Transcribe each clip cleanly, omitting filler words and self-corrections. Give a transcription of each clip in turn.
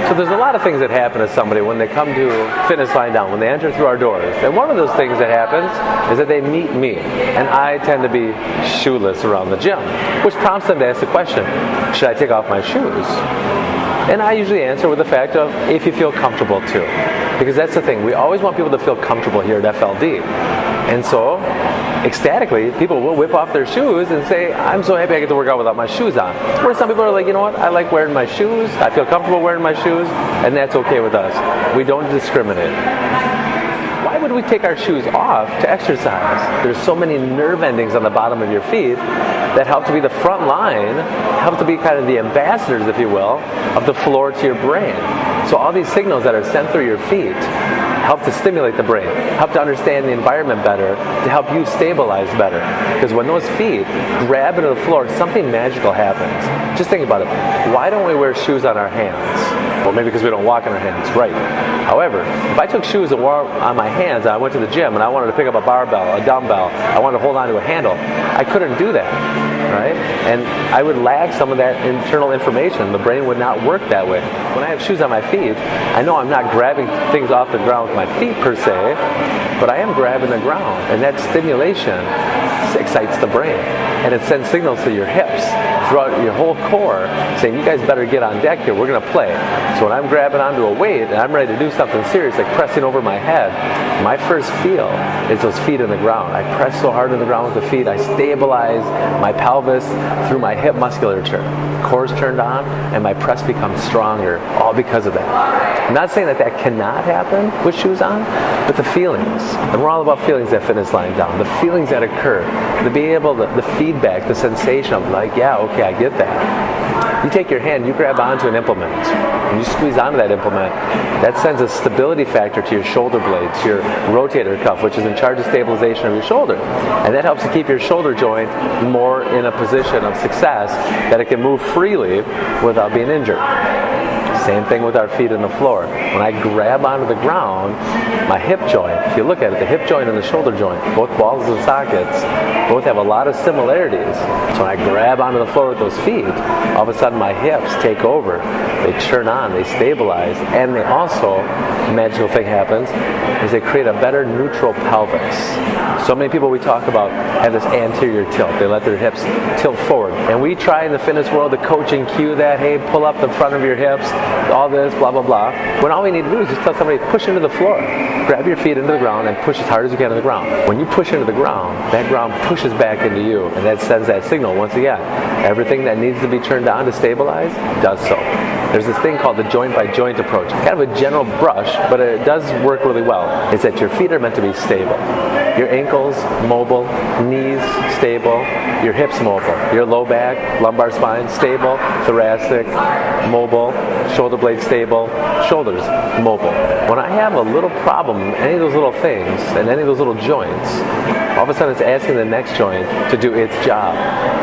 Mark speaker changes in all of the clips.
Speaker 1: So there's a lot of things that happen to somebody when they come to fitness line down, when they enter through our doors. And one of those things that happens is that they meet me. And I tend to be shoeless around the gym, which prompts them to ask the question, should I take off my shoes? And I usually answer with the fact of, if you feel comfortable to. Because that's the thing, we always want people to feel comfortable here at FLD. And so, ecstatically, people will whip off their shoes and say, I'm so happy I get to work out without my shoes on. Where some people are like, you know what, I like wearing my shoes, I feel comfortable wearing my shoes, and that's okay with us. We don't discriminate. Why would we take our shoes off to exercise? There's so many nerve endings on the bottom of your feet that help to be the front line, help to be kind of the ambassadors, if you will, of the floor to your brain. So all these signals that are sent through your feet help to stimulate the brain, help to understand the environment better, to help you stabilize better. Because when those feet grab into the floor, something magical happens. Just think about it. Why don't we wear shoes on our hands? Well, maybe because we don't walk on our hands, right? However, if I took shoes and wore on my hands and I went to the gym and I wanted to pick up a barbell, a dumbbell, I wanted to hold on to a handle, I couldn't do that, right? And I would lack some of that internal information. The brain would not work that way. When I have shoes on my feet, I know I'm not grabbing things off the ground with my feet per se, but I am grabbing the ground, and that stimulation excites the brain, and it sends signals to your hips throughout your whole core saying, you guys better get on deck here, we're going to play. So when I'm grabbing onto a weight and I'm ready to do something serious like pressing over my head, my first feel is those feet in the ground. I press so hard in the ground with the feet, I stabilize my pelvis through my hip musculature. Core's turned on and my press becomes stronger, all because of that. I'm not saying that that cannot happen with shoes on, but the feelings, and we're all about feelings at Fitness Lying Down, the feelings that occur, the being able to, the feedback, the sensation of like, yeah, okay, I get that. You take your hand, you grab onto an implement, and you squeeze onto that implement, that sends a stability factor to your shoulder blades, to your rotator cuff, which is in charge of stabilization of your shoulder. And that helps to keep your shoulder joint more in a position of success that it can move freely without being injured. Same thing with our feet on the floor. When I grab onto the ground, my hip joint, if you look at it, the hip joint and the shoulder joint, both balls and sockets, both have a lot of similarities. So when I grab onto the floor with those feet, all of a sudden my hips take over. They turn on, they stabilize, and they also, the magical thing happens, is they create a better neutral pelvis. So many people we talk about have this anterior tilt. They let their hips tilt forward. And we try in the fitness world to coach and cue that, hey, pull up the front of your hips, all this, blah, blah, blah. When all we need to do is just tell somebody, push into the floor. Grab your feet into the ground and push as hard as you can to the ground. When you push into the ground, that ground pushes back into you, and that sends that signal once again. Everything that needs to be turned on to stabilize does so. There's this thing called the joint-by-joint approach. Kind of a general brush, but it does work really well. It's that your feet are meant to be stable. Your ankles, mobile, knees, stable, your hips mobile, your low back, lumbar spine, stable, thoracic, mobile, shoulder blade stable, shoulders, mobile. When I have a little problem, any of those little things, and any of those little joints, all of a sudden it's asking the next joint to do its job.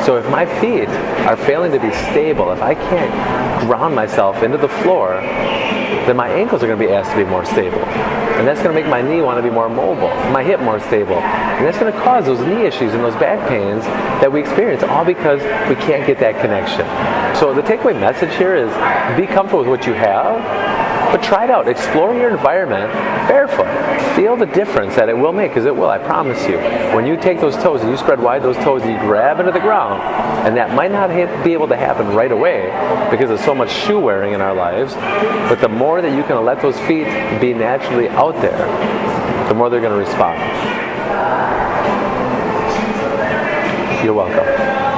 Speaker 1: So if my feet are failing to be stable, if I can't ground myself into the floor, then my ankles are going to be asked to be more stable. And that's going to make my knee want to be more mobile, my hip more stable. And that's going to cause those knee issues and those back pains that we experience, all because we can't get that connection. So the takeaway message here is be comfortable with what you have, but try it out. Explore your environment barefoot. Feel the difference that it will make, because it will, I promise you. When you take those toes and you spread wide those toes and you grab into the ground, and that might not be able to happen right away because of so much shoe wearing in our lives, but the more that you can let those feet be naturally out there, the more they're going to respond. You're welcome.